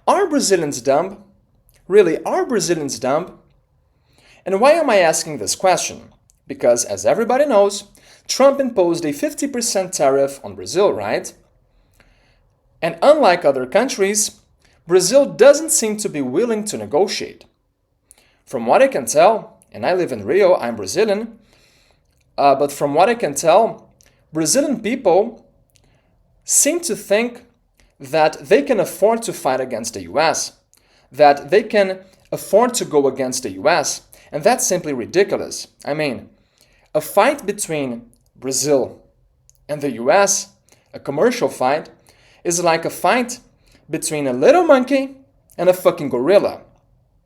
Are Brazilians dumb? Really, are Brazilians dumb? And why am I asking this question? Because, as everybody knows, Trump imposed a 50% tariff on Brazil, right? And unlike other countries, Brazil doesn't seem to be willing to negotiate. From what I can tell, and I live in Rio, I'm Brazilian, but from what I can tell, Brazilian people seem to think that they can afford to fight against the US, that they can afford to go against the US, and that's simply ridiculous. I mean, a fight between Brazil and the US, a commercial fight, is like a fight between a little monkey and a fucking gorilla.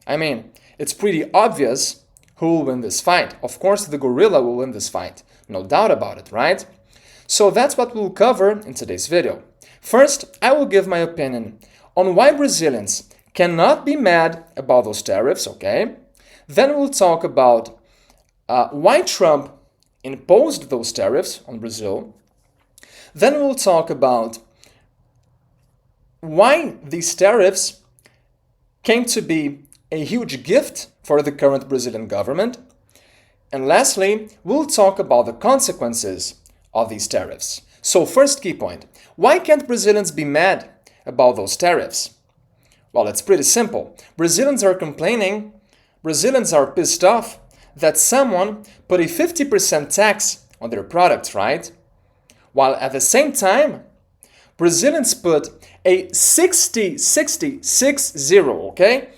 I mean, it's pretty obvious who will win this fight. Of course, the gorilla will win this fight. No doubt about it, right? So that's what we'll cover in today's video. First, I will give my opinion on why Brazilians cannot be mad about those tariffs, okay? Then we'll talk about why Trump imposed those tariffs on Brazil. Then we'll talk about why these tariffs came to be a huge gift for the current Brazilian government. And lastly, we'll talk about the consequences of these tariffs. So first key point, why can't Brazilians be mad about those tariffs? Well, it's pretty simple. Brazilians are complaining, Brazilians are pissed off that someone put a 50% tax on their products, right? While at the same time, Brazilians put a 60, okay?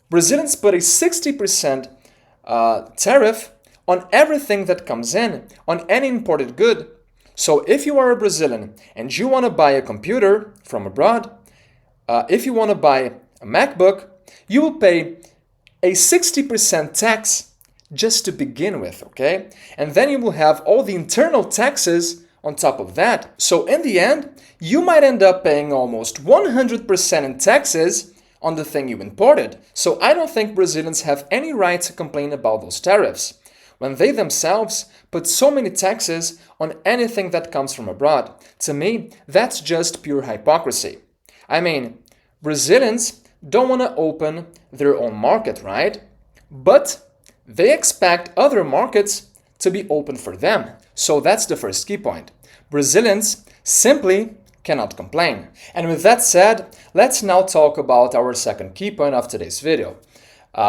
Brazilians put a 60% tariff on everything that comes in, on any imported good. So if you are a Brazilian and you want to buy a computer from abroad, if you want to buy a MacBook, you will pay a 60% tax just to begin with, okay? And then you will have all the internal taxes on top of that. So in the end, you might end up paying almost 100% in taxes on the thing you imported. So I don't think Brazilians have any right to complain about those tariffs, when they themselves put so many taxes on anything that comes from abroad. To me, that's just pure hypocrisy. I mean, Brazilians don't want to open their own market, right? But they expect other markets to be open for them. So that's the first key point. Brazilians simply cannot complain. And with that said, let's now talk about our second key point of today's video,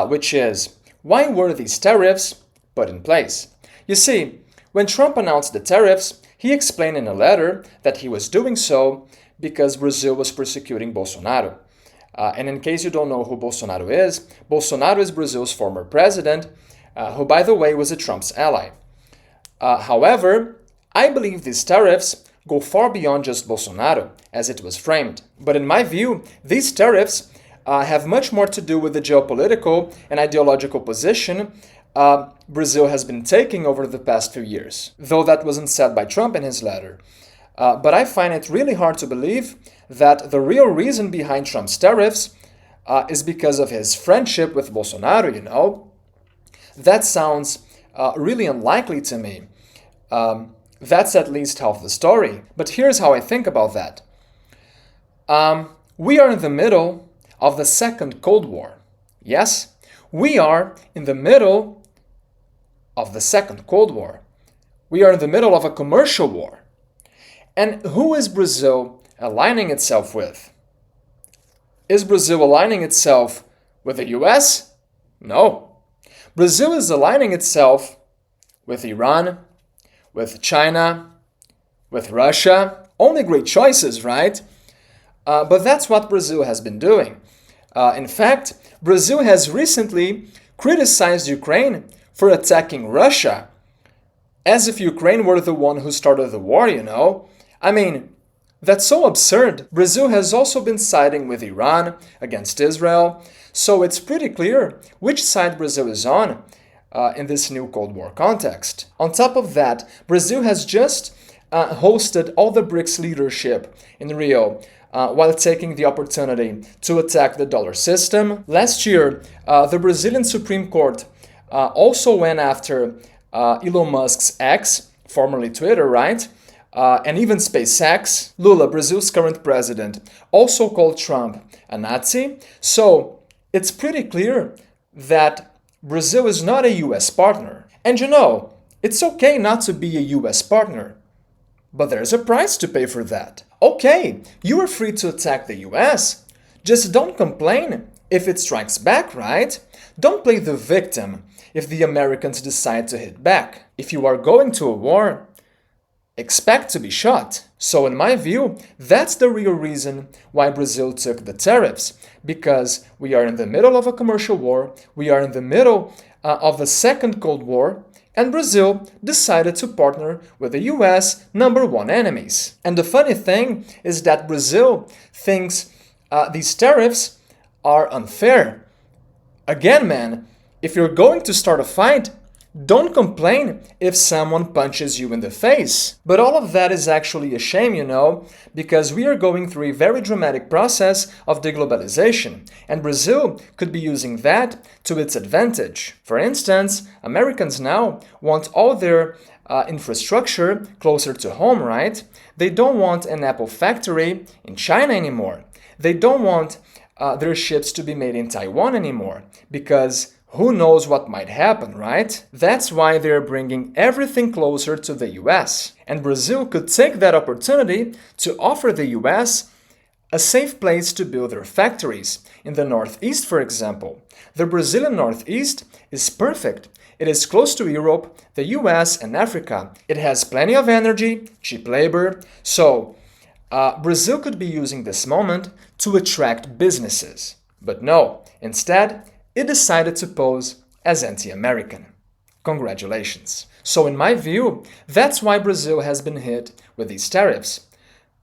which is, why were these tariffs put in place? You see, when Trump announced the tariffs, he explained in a letter that he was doing so because Brazil was persecuting Bolsonaro. And in case you don't know who Bolsonaro is Brazil's former president, who, by the way, was a Trump's ally. However, I believe these tariffs go far beyond just Bolsonaro, as it was framed. But in my view, these tariffs have much more to do with the geopolitical and ideological position Brazil has been taking over the past few years, though that wasn't said by Trump in his letter. But I find it really hard to believe that the real reason behind Trump's tariffs is because of his friendship with Bolsonaro, you know. That sounds really unlikely to me. That's at least half the story. But here's how I think about that. We are in the middle of the Second Cold War. Yes, we are in the middle of the Second Cold War. We are in the middle of a commercial war. And who is Brazil aligning itself with? Is Brazil aligning itself with the US? No. Brazil is aligning itself with Iran, with China, with Russia. Only great choices, right? But that's what Brazil has been doing. In fact, Brazil has recently criticized Ukraine for attacking Russia, as if Ukraine were the one who started the war, you know. I mean, that's so absurd. Brazil has also been siding with Iran against Israel, so it's pretty clear which side Brazil is on in this new Cold War context. On top of that, Brazil has just hosted all the BRICS leadership in Rio while taking the opportunity to attack the dollar system. Last year, the Brazilian Supreme Court also went after Elon Musk's X, formerly Twitter, right? and even SpaceX. Lula, Brazil's current president, also called Trump a Nazi. So it's pretty clear that Brazil is not a US partner. And you know, it's okay not to be a US partner, but there's a price to pay for that. Okay, you are free to attack the US. Just don't complain if it strikes back, right? Don't play the victim if the Americans decide to hit back. If you are going to a war, expect to be shot. So in my view, that's the real reason why Brazil took the tariffs, because we are in the middle of a commercial war, we are in the middle of the second Cold War, and Brazil decided to partner with the US #1 enemies. And the funny thing is that Brazil thinks these tariffs are unfair. Again, man, if you're going to start a fight, don't complain if someone punches you in the face. But all of that is actually a shame, you know, because we are going through a very dramatic process of deglobalization, and Brazil could be using that to its advantage. For instance, Americans now want all their infrastructure closer to home, right? They don't want an Apple factory in China anymore. They don't want their ships to be made in Taiwan anymore, because who knows what might happen, right? That's why they're bringing everything closer to the US. And Brazil could take that opportunity to offer the US a safe place to build their factories. In the Northeast, for example. The Brazilian Northeast is perfect. It is close to Europe, the US, and Africa. It has plenty of energy, cheap labor. So, Brazil could be using this moment to attract businesses. But no, instead, it decided to pose as anti-American. Congratulations. So in my view, that's why Brazil has been hit with these tariffs.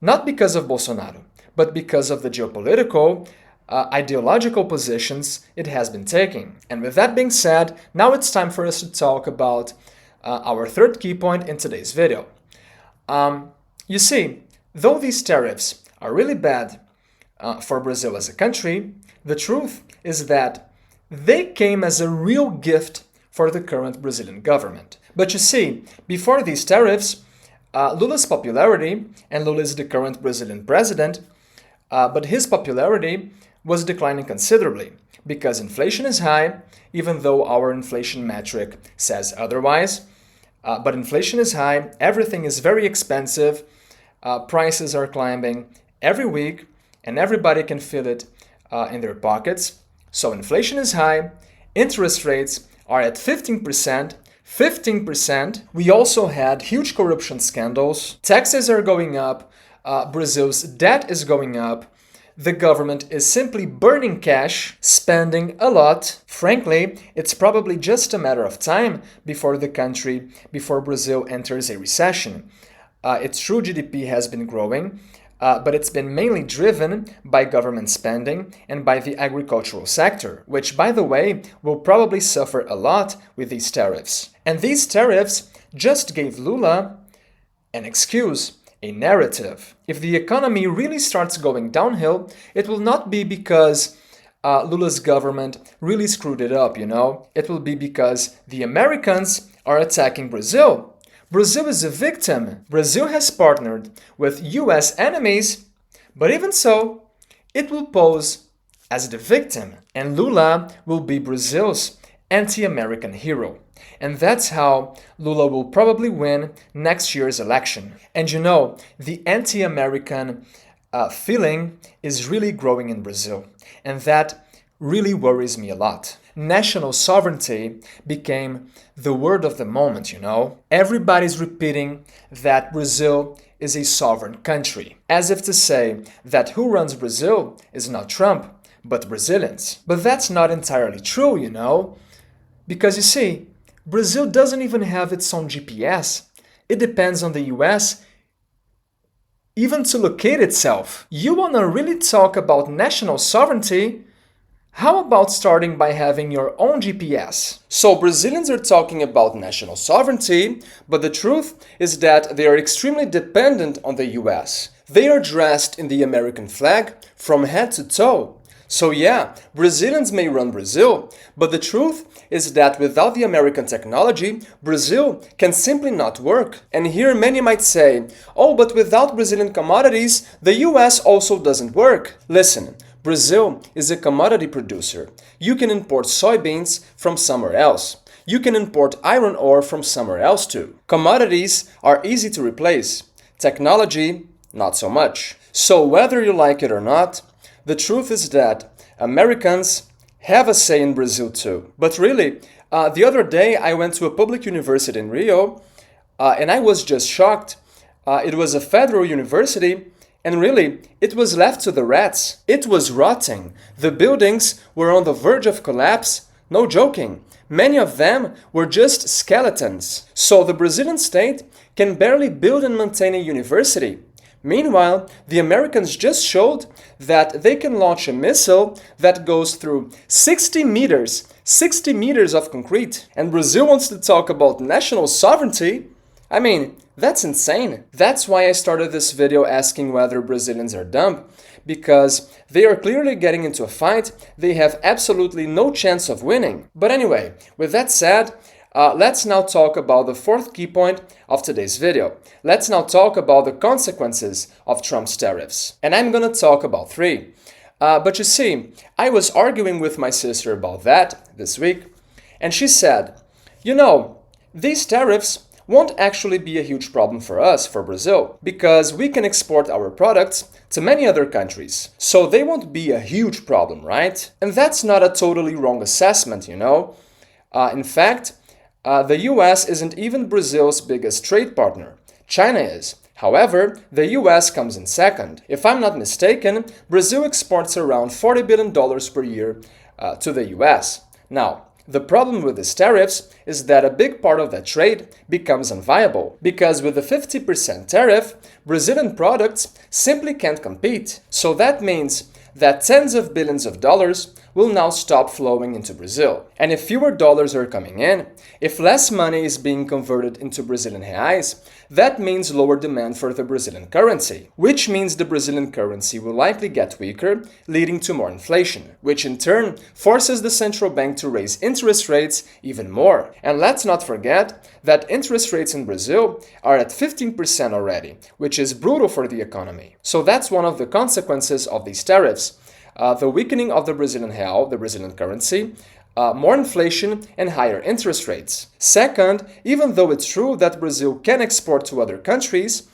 Not because of Bolsonaro, but because of the geopolitical, ideological positions it has been taking. And with that being said, now it's time for us to talk about our third key point in today's video. You see, though these tariffs are really bad for Brazil as a country, the truth is that they came as a real gift for the current Brazilian government. But you see, before these tariffs, Lula's popularity, and Lula is the current Brazilian president, but his popularity was declining considerably because inflation is high, even though our inflation metric says otherwise. But inflation is high, everything is very expensive, prices are climbing every week, and everybody can feel it in their pockets. So inflation is high, interest rates are at 15%. We also had huge corruption scandals, taxes are going up, Brazil's debt is going up, the government is simply burning cash, spending a lot. Frankly, it's probably just a matter of time before Brazil enters a recession. Its true GDP has been growing, but it's been mainly driven by government spending and by the agricultural sector, which, by the way, will probably suffer a lot with these tariffs. And these tariffs just gave Lula an excuse, a narrative. If the economy really starts going downhill, it will not be because Lula's government really screwed it up, you know? It will be because the Americans are attacking Brazil. Brazil is a victim. Brazil has partnered with US enemies, but even so, it will pose as the victim, and Lula will be Brazil's anti-American hero. And that's how Lula will probably win next year's election. And you know, the anti-American feeling is really growing in Brazil, and that really worries me a lot. National sovereignty became the word of the moment, you know? Everybody's repeating that Brazil is a sovereign country, as if to say that who runs Brazil is not Trump, but Brazilians. But that's not entirely true, you know? Because you see, Brazil doesn't even have its own GPS. It depends on the US even to locate itself. You wanna really talk about national sovereignty? How about starting by having your own GPS? So Brazilians are talking about national sovereignty, but the truth is that they are extremely dependent on the US. They are dressed in the American flag from head to toe. So yeah, Brazilians may run Brazil, but the truth is that without the American technology, Brazil can simply not work. And here many might say, oh, but without Brazilian commodities, the US also doesn't work. Listen, Brazil is a commodity producer. You can import soybeans from somewhere else. You can import iron ore from somewhere else too. Commodities are easy to replace. Technology, not so much. So whether you like it or not, the truth is that Americans have a say in Brazil too. But really, the other day I went to a public university in Rio, and I was just shocked. It was a federal university, and really, it was left to the rats. It was rotting. The buildings were on the verge of collapse. No joking. Many of them were just skeletons. So the Brazilian state can barely build and maintain a university. Meanwhile, the Americans just showed that they can launch a missile that goes through 60 meters of concrete. And Brazil wants to talk about national sovereignty? I mean, that's insane. That's why I started this video asking whether Brazilians are dumb, because they are clearly getting into a fight they have absolutely no chance of winning. But anyway, with that said, let's now talk about the fourth key point of today's video. Let's now talk about the consequences of Trump's tariffs. And I'm gonna talk about three. But you see, I was arguing with my sister about that this week, and she said, you know, these tariffs won't actually be a huge problem for us, for Brazil, because we can export our products to many other countries. So they won't be a huge problem, right? And that's not a totally wrong assessment, you know. In fact, the US isn't even Brazil's biggest trade partner. China is. However, the US comes in second. If I'm not mistaken, Brazil exports around $40 billion per year to the US. Now, the problem with these tariffs is that a big part of that trade becomes unviable, because with the 50% tariff, Brazilian products simply can't compete. So that means that tens of billions of dollars will now stop flowing into Brazil. And if fewer dollars are coming in, if less money is being converted into Brazilian reais, that means lower demand for the Brazilian currency, which means the Brazilian currency will likely get weaker, leading to more inflation, which in turn forces the central bank to raise interest rates even more. And let's not forget that interest rates in Brazil are at 15% already, which is brutal for the economy. So that's one of the consequences of these tariffs. The weakening of the Brazilian real, the Brazilian currency, more inflation and higher interest rates. Second, even though it's true that Brazil can export to other countries,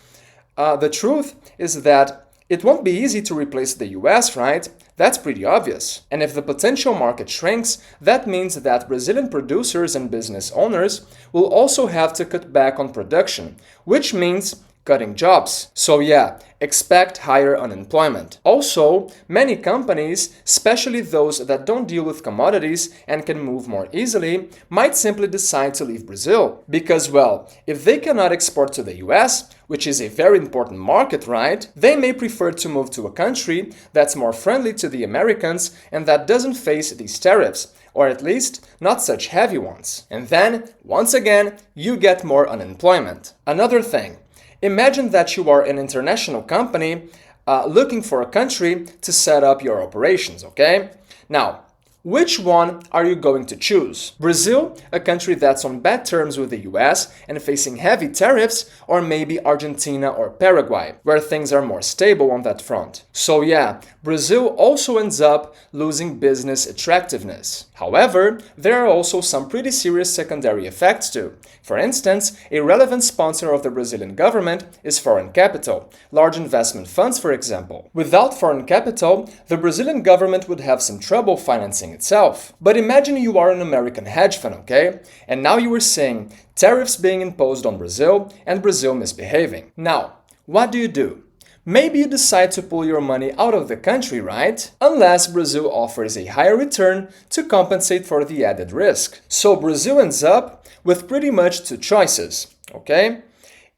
the truth is that it won't be easy to replace the US, right? That's pretty obvious. And if the potential market shrinks, that means that Brazilian producers and business owners will also have to cut back on production, which means cutting jobs. So yeah, expect higher unemployment. Also, many companies, especially those that don't deal with commodities and can move more easily, might simply decide to leave Brazil. Because, well, if they cannot export to the US, which is a very important market, right? They may prefer to move to a country that's more friendly to the Americans and that doesn't face these tariffs, or at least not such heavy ones. And then, once again, you get more unemployment. Another thing, imagine that you are an international company looking for a country to set up your operations, okay? Now, which one are you going to choose? Brazil, a country that's on bad terms with the US and facing heavy tariffs, or maybe Argentina or Paraguay, where things are more stable on that front. So yeah, Brazil also ends up losing business attractiveness. However, there are also some pretty serious secondary effects too. For instance, a relevant sponsor of the Brazilian government is foreign capital, large investment funds for example. Without foreign capital, the Brazilian government would have some trouble financing itself. But imagine you are an American hedge fund, okay? And now you are seeing tariffs being imposed on Brazil and Brazil misbehaving. Now, what do? Maybe you decide to pull your money out of the country, right? Unless Brazil offers a higher return to compensate for the added risk. So Brazil ends up with pretty much two choices, okay?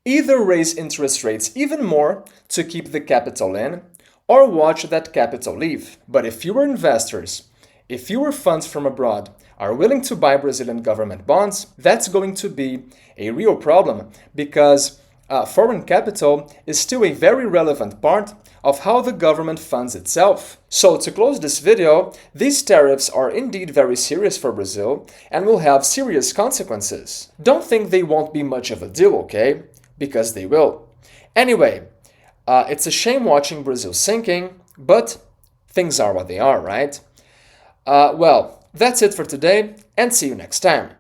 Either raise interest rates even more to keep the capital in, or watch that capital leave. But if fewer investors, if fewer funds from abroad are willing to buy Brazilian government bonds, that's going to be a real problem, because foreign capital is still a very relevant part of how the government funds itself. So to close this video, these tariffs are indeed very serious for Brazil and will have serious consequences. Don't think they won't be much of a deal, okay? Because they will. Anyway, it's a shame watching Brazil sinking, but things are what they are, right? Well, that's it for today, and see you next time.